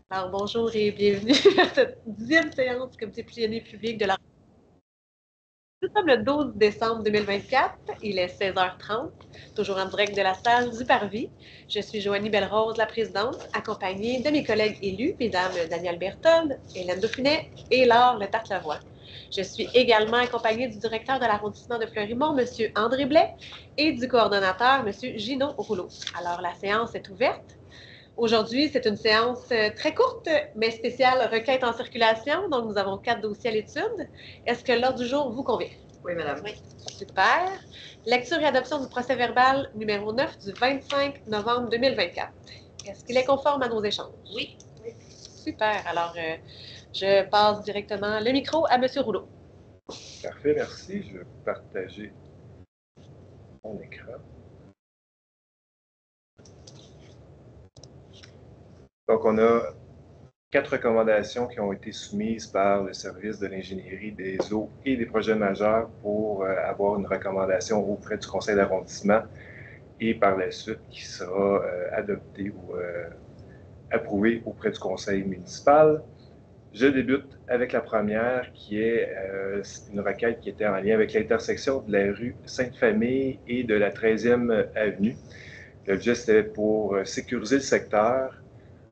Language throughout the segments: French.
Alors, bonjour et bienvenue à cette 10e séance du comité plénier public de la... Nous sommes le 12 décembre 2024, il est 16h30, toujours en direct de la salle du Parvis. Je suis Joanie Belle-Rose, la présidente, accompagnée de mes collègues élus, mesdames Danielle Berthold, Hélène Dauphinet et Laure Le-Tartelavoie. Je suis également accompagnée du directeur de l'arrondissement de Fleurimont, M. André Blais, et du coordonnateur, M. Gino Rouleau. Alors, la séance est ouverte. Aujourd'hui, c'est une séance très courte, mais spéciale requête en circulation. Donc, nous avons 4 dossiers à l'étude. Est-ce que l'ordre du jour vous convient? Oui, madame. Oui. Super. Lecture et adoption du procès-verbal numéro 9 du 25 novembre 2024. Est-ce qu'il est conforme à nos échanges? Oui. Super. Alors, je passe directement le micro à M. Rouleau. Parfait, merci. Je vais partager mon écran. Donc, on a 4 recommandations qui ont été soumises par le service de l'ingénierie des eaux et des projets majeurs pour avoir une recommandation auprès du conseil d'arrondissement et par la suite qui sera adoptée ou approuvée auprès du conseil municipal. Je débute avec la première qui est une requête qui était en lien avec l'intersection de la rue Sainte-Famille et de la 13e avenue. L'objet, c'était pour sécuriser le secteur.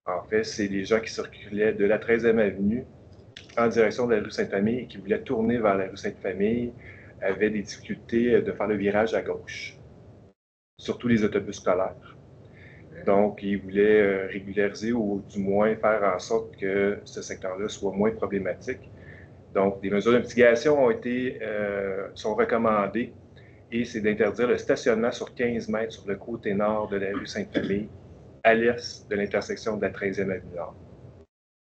En fait, c'est les gens qui circulaient de la 13e avenue en direction de la rue Sainte-Famille et qui voulaient tourner vers la rue Sainte-Famille avaient des difficultés de faire le virage à gauche, surtout les autobus scolaires. Donc, ils voulaient régulariser ou du moins faire en sorte que ce secteur-là soit moins problématique. Donc, des mesures de mitigation sont recommandées et c'est d'interdire le stationnement sur 15 mètres sur le côté nord de la rue Sainte-Famille à l'est de l'intersection de la 13e avenue Nord.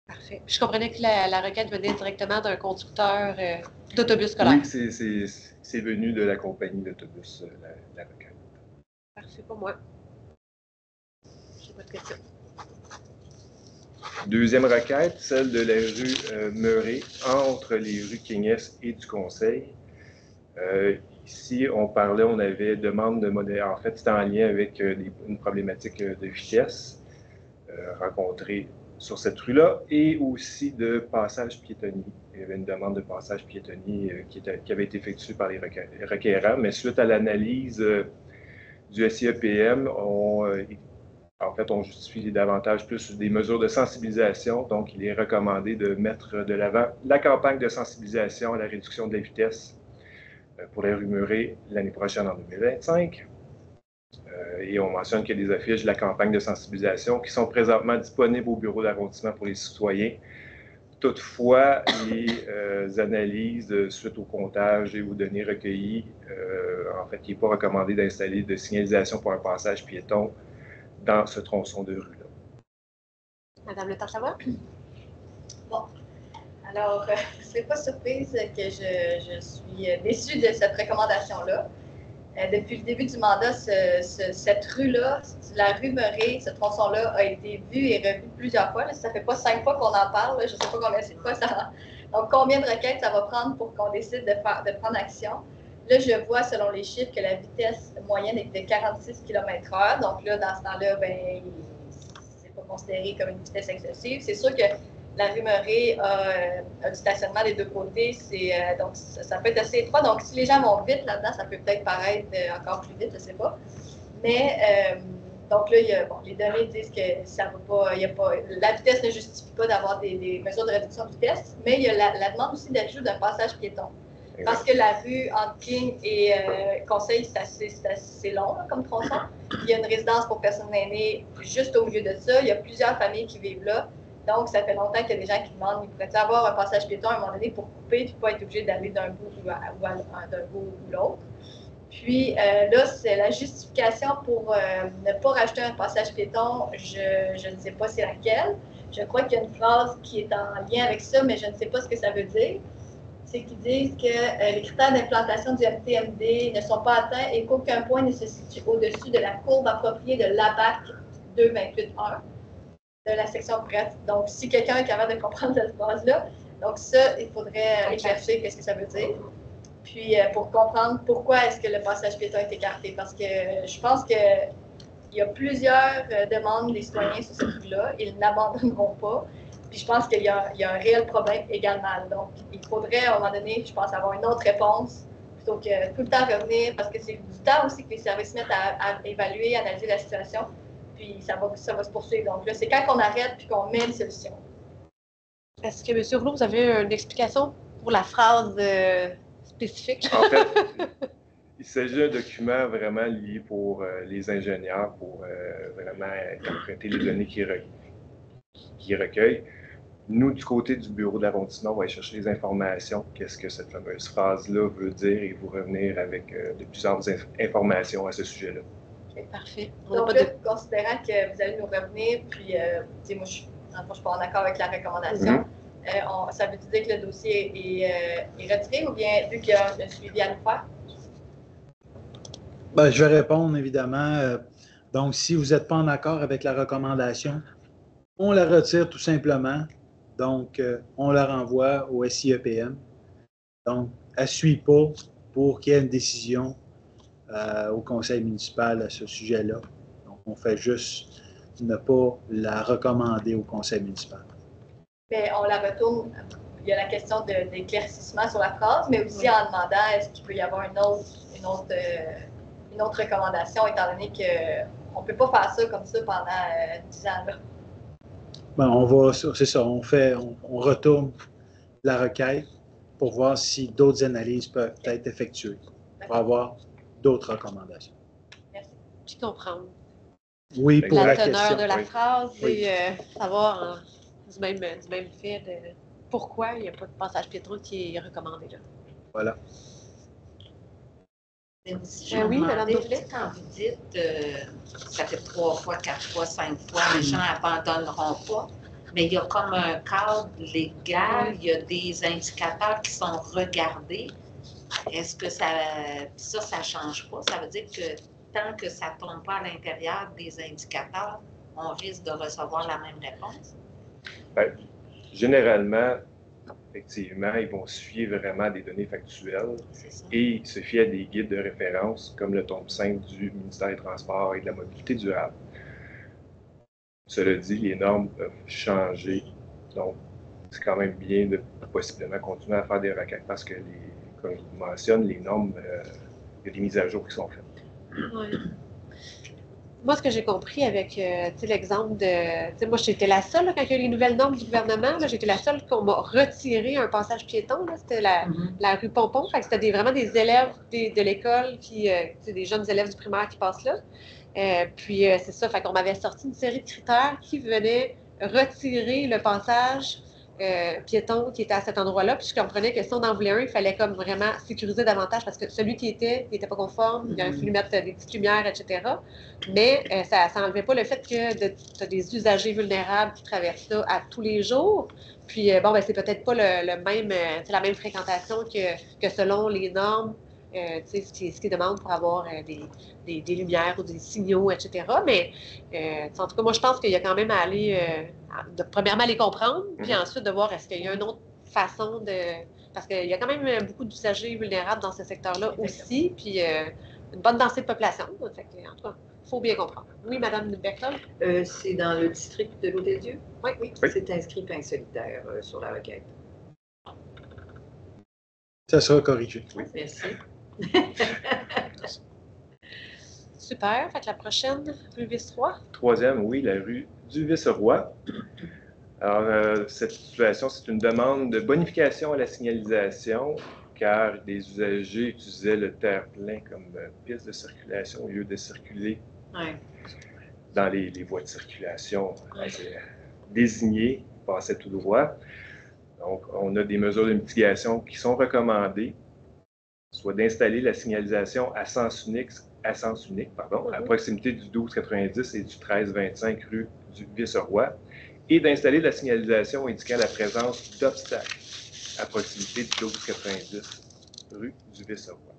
Parfait. Je comprenais que la requête venait directement d'un conducteur d'autobus scolaire. Oui, c'est venu de la compagnie d'autobus, la requête. Parfait pour moi. Je n'ai pas de questions. Deuxième requête, celle de la rue Meuret, entre les rues King-S et du Conseil. Ici, on avait demande de modèle. En fait, c'était en lien avec une problématique de vitesse rencontrée sur cette rue-là et aussi de passage piétonnier. Il y avait une demande de passage piétonnier qui avait été effectuée par les requérants, mais suite à l'analyse du SIEPM, en fait, on justifie davantage plus des mesures de sensibilisation. Donc, il est recommandé de mettre de l'avant la campagne de sensibilisation à la réduction de la vitesse pour la rue Meuret l'année prochaine en 2025. Et on mentionne qu'il y a des affiches de la campagne de sensibilisation qui sont présentement disponibles au bureau d'arrondissement pour les citoyens. Toutefois, les analyses suite au comptage et aux données recueillies, en fait, il n'est pas recommandé d'installer de signalisation pour un passage piéton dans ce tronçon de rue-là. Madame Le-Tartelavoie? Bon. Alors, je ne serais pas surprise que je suis déçue de cette recommandation-là. Depuis le début du mandat, cette rue-là, la rue Meuret, ce tronçon-là a été vu et revu plusieurs fois. Là. Ça ne fait pas 5 fois qu'on en parle. Là. Je ne sais pas combien de fois ça. Donc, combien de requêtes ça va prendre pour qu'on décide de prendre action? Là, je vois, selon les chiffres, que la vitesse moyenne est de 46 km/h. Donc, là, dans ce temps-là, ben, c'est pas considéré comme une vitesse excessive. C'est sûr que la rue Meuret a du stationnement des deux côtés, donc ça peut être assez étroit. Donc, si les gens vont vite là-dedans, ça peut peut-être paraître encore plus vite, je ne sais pas. Mais, donc là, les données disent que ça va pas, la vitesse ne justifie pas d'avoir des mesures de réduction de vitesse, mais il y a la demande aussi d'ajout d'un passage piéton. Parce que la rue entre King et Conseil, c'est assez long là, comme tronçon. Il y a une résidence pour personnes aînées juste au milieu de ça. Il y a plusieurs familles qui vivent là. Donc, ça fait longtemps qu'il y a des gens qui demandent, il pourrait avoir un passage piéton à un moment donné pour couper, puis pas être obligé d'aller d'un bout ou l'autre. Puis là, c'est la justification pour ne pas rajouter un passage piéton. Je ne sais pas c'est laquelle. Je crois qu'il y a une phrase qui est en lien avec ça, mais je ne sais pas ce que ça veut dire. C'est qu'ils disent que les critères d'implantation du MTMD ne sont pas atteints et qu'aucun point ne se situe au-dessus de la courbe appropriée de l'ABAC 228.1. De la section prête. Donc, si quelqu'un est capable de comprendre cette phrase-là, donc ça, il faudrait éclaircir qu'est-ce que ça veut dire. Puis, pour comprendre pourquoi est-ce que le passage piéton est écarté. Parce que je pense que il y a plusieurs demandes des citoyens sur cette rue-là. Ils n'abandonneront pas. Puis je pense qu'il y a un réel problème également. Donc, il faudrait, à un moment donné, je pense, avoir une autre réponse plutôt que tout le temps revenir, parce que c'est du temps aussi que les services mettent à évaluer, analyser la situation, puis ça va se poursuivre. Donc là, c'est quand on arrête puis qu'on met une solution. Est-ce que, M. Rouleau, vous avez une explication pour la phrase spécifique? En fait, il s'agit d'un document vraiment lié pour les ingénieurs, pour vraiment interpréter les données qu'ils recueillent. Nous, du côté du bureau d'arrondissement, on va aller chercher les informations, qu'est-ce que cette fameuse phrase-là veut dire, et vous revenir avec de plus amples informations à ce sujet-là. Okay, parfait. Donc là, considérant que vous allez nous revenir, puis moi, je suis pas en accord avec la recommandation, ça veut dire que le dossier est retiré, ou bien vu qu'il y a un suivi à nous faire? Ben, je vais répondre, évidemment. Donc, si vous n'êtes pas en accord avec la recommandation, on la retire tout simplement. Donc, on la renvoie au SIEPM. Donc, elle ne suit pas pour qu'il y ait une décision au conseil municipal à ce sujet-là. Donc, on fait juste ne pas la recommander au conseil municipal. Mais on la retourne. Il y a la question d'éclaircissement sur la phrase, mais aussi en demandant est-ce qu'il peut y avoir une autre recommandation, étant donné qu'on ne peut pas faire ça comme ça pendant 10 ans. Là. Ben, c'est ça, on retourne la requête pour voir si d'autres analyses peuvent être effectuées, pour avoir d'autres recommandations. Merci. Puis comprendre. Oui, pour la la teneur question. de la phrase Oui. et savoir du même fait de pourquoi il n'y a pas de passage piéton qui est recommandé là. Voilà. Mais aussi, je me demandais, quand vous dites ça fait 3 fois, 4 fois, 5 fois, les gens n'abandonneront pas, mais il y a comme un cadre légal, il y a des indicateurs qui sont regardés. Est-ce que ça ne change pas? Ça veut dire que tant que ça ne tombe pas à l'intérieur des indicateurs, on risque de recevoir la même réponse? Bien, généralement, effectivement, ils vont se fier vraiment à des données factuelles et se fier à des guides de référence comme le tome 5 du ministère des Transports et de la Mobilité durable. Cela dit, les normes peuvent changer, donc c'est quand même bien de possiblement continuer à faire des requêtes parce que, comme je vous mentionne, les normes, il y a des mises à jour qui sont faites. Oui. Moi, ce que j'ai compris avec l'exemple de... Moi, j'étais la seule, là, quand il y a eu les nouvelles normes du gouvernement, j'étais la seule qu'on m'a retiré un passage piéton. C'était la rue Pompon. C'était vraiment des élèves de l'école, des jeunes élèves du primaire qui passent là. Puis, c'est ça, fait qu'on m'avait sorti une série de critères qui venaient retirer le passage piéton qui était à cet endroit-là. Puis je comprenais que si on en voulait un, il fallait comme vraiment sécuriser davantage parce que celui qui était pas conforme, il aurait fallu mettre des petites lumières, etc. Mais ça n'enlevait pas le fait que tu as des usagers vulnérables qui traversent ça à tous les jours. Puis c'est peut-être pas la même fréquentation que selon les normes. Ce qu'ils demandent pour avoir des lumières ou des signaux, etc. Mais en tout cas, moi, je pense qu'il y a quand même à aller, premièrement, à les comprendre, puis ensuite de voir est-ce qu'il y a une autre façon de... Parce qu'il y a quand même beaucoup d'usagers vulnérables dans ce secteur-là aussi, puis une bonne densité de population. Fait que, en tout cas, il faut bien comprendre. Oui, Mme Berthold? C'est dans le district de l'Hôtel-Dieu? Oui. C'est inscrit pain solitaire sur la requête. Ça sera corrigé. Oui, merci. Super. Fait que la prochaine, rue Vice-Roi. Troisième, oui, la rue du Vice-Roi. Alors, cette situation, c'est une demande de bonification à la signalisation, car des usagers utilisaient le terre-plein comme piste de circulation au lieu de circuler dans les voies de circulation désignées, passaient tout droit. Donc, on a des mesures de mitigation qui sont recommandées, soit d'installer la signalisation à sens unique, à proximité du 1290 et du 1325 rue du Vice-Roi, et d'installer la signalisation indiquant la présence d'obstacles à proximité du 1290 rue du Vice-Roi.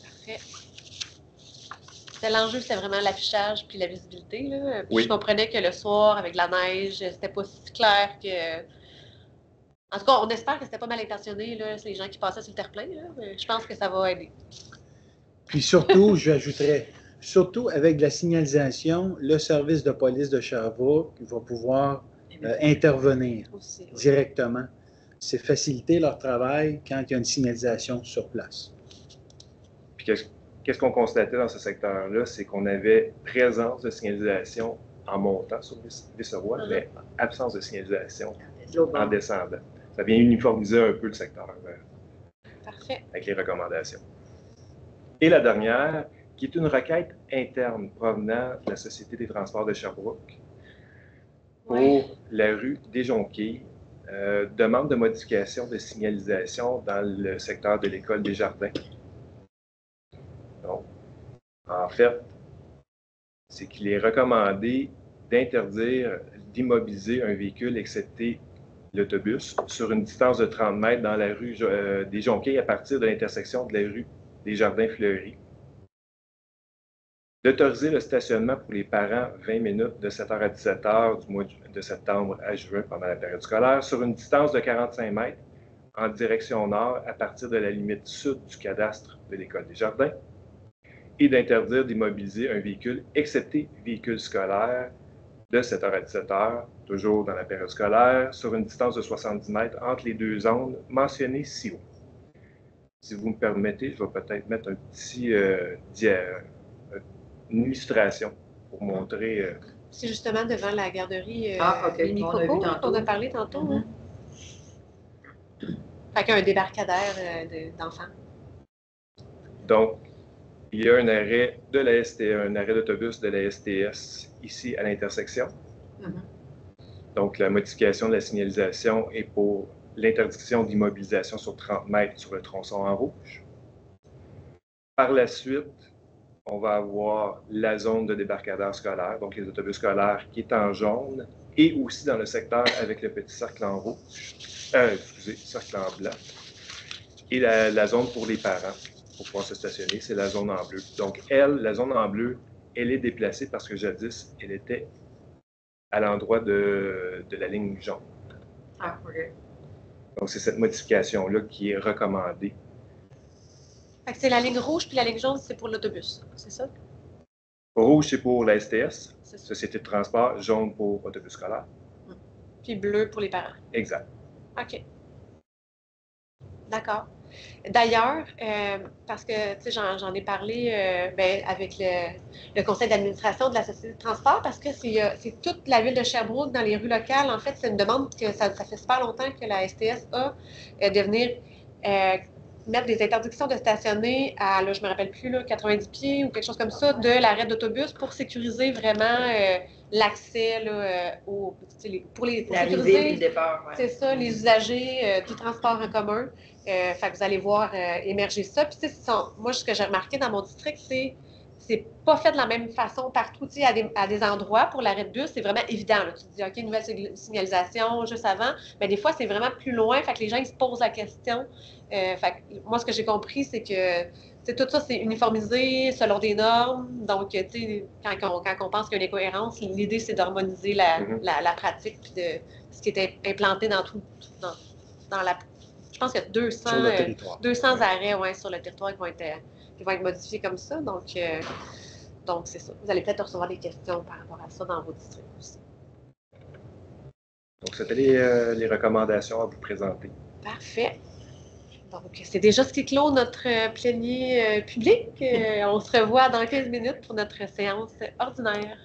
Parfait. L'enjeu, c'était vraiment l'affichage puis la visibilité. Là. Puis oui. Je comprenais que le soir, avec la neige, c'était pas si clair que... En tout cas, on espère que c'était pas mal intentionné, là, les gens qui passaient sur le terre-plein. Mais je pense que ça va aider. Puis surtout, j'ajouterais, surtout avec la signalisation, le service de police de Sherbrooke va pouvoir intervenir Aussi, oui. directement. C'est faciliter leur travail quand il y a une signalisation sur place. Puis qu'est-ce qu'on constatait dans ce secteur-là, c'est qu'on avait présence de signalisation en montant sur Visseroy, mais absence de signalisation en descendant. Ça vient uniformiser un peu le secteur Parfait. avec les recommandations. Et la dernière, qui est une requête interne provenant de la Société des transports de Sherbrooke pour la rue des Jonquilles, demande de modification de signalisation dans le secteur de l'école des Jardins. Donc, en fait, c'est qu'il est recommandé d'interdire d'immobiliser un véhicule excepté l'autobus sur une distance de 30 mètres dans la rue des Jonquilles à partir de l'intersection de la rue des Jardins Fleuris. D'autoriser le stationnement pour les parents 20 minutes de 7h à 17h du mois de septembre à juin pendant la période scolaire sur une distance de 45 mètres en direction nord à partir de la limite sud du cadastre de l'école des Jardins et d'interdire d'immobiliser un véhicule excepté véhicule scolaire de 7h à 17h, toujours dans la période scolaire, sur une distance de 70 mètres entre les deux zones mentionnées ci-haut. Si vous me permettez, je vais peut-être mettre un petit une illustration pour montrer. C'est justement devant la garderie Mini On a Coco vu tantôt. qu'on a parlé tantôt. Fait qu'il y a un débarcadère d'enfants. Donc, il y a un arrêt de la STS, un arrêt d'autobus de la STS ici à l'intersection. Donc, la modification de la signalisation est pour l'interdiction d'immobilisation sur 30 mètres sur le tronçon en rouge. Par la suite, on va avoir la zone de débarcadère scolaire, donc les autobus scolaires qui est en jaune, et aussi dans le secteur avec le petit cercle en rouge, cercle en blanc, et la zone pour les parents, pour pouvoir se stationner, c'est la zone en bleu. Donc, la zone en bleu, elle est déplacée parce que jadis, elle était à l'endroit de la ligne jaune. Ah, OK. Donc, c'est cette modification-là qui est recommandée. Fait que c'est la ligne rouge puis la ligne jaune, c'est pour l'autobus, c'est ça? Rouge, c'est pour la STS, C'est ça. Société de transport, jaune pour autobus scolaire. Puis bleu pour les parents. Exact. OK. D'accord. D'ailleurs, parce que tu sais, j'en ai parlé avec le conseil d'administration de la Société de transport, parce que c'est toute la ville de Sherbrooke dans les rues locales. En fait, c'est une demande que ça fait super longtemps que la STS a de venir mettre des interdictions de stationner à, là, je ne me rappelle plus, là, 90 pieds ou quelque chose comme ça, de l'arrêt d'autobus pour sécuriser vraiment l'accès pour L'arrivée et le départ. Ouais. C'est ça, les usagers du transport en commun. Fait que vous allez voir émerger ça. Puis, moi, ce que j'ai remarqué dans mon district, c'est pas fait de la même façon partout. Tu sais, à des endroits, pour l'arrêt de bus, c'est vraiment évident. Là. Tu te dis, OK, nouvelle signalisation juste avant. Mais des fois, c'est vraiment plus loin. Fait que les gens, ils se posent la question. Fait que moi, ce que j'ai compris, c'est que tout ça, c'est uniformisé selon des normes. Donc, tu sais, quand on pense qu'il y a une incohérence, l'idée, c'est d'harmoniser la pratique puis de ce qui est implanté dans la. Je pense qu'il y a 200 arrêts sur le territoire qui vont être modifiés comme ça. Donc c'est ça. Vous allez peut-être recevoir des questions par rapport à ça dans vos districts aussi. Donc, c'était les recommandations à vous présenter. Parfait. Donc, c'est déjà ce qui clôt notre plénier public. On se revoit dans 15 minutes pour notre séance ordinaire.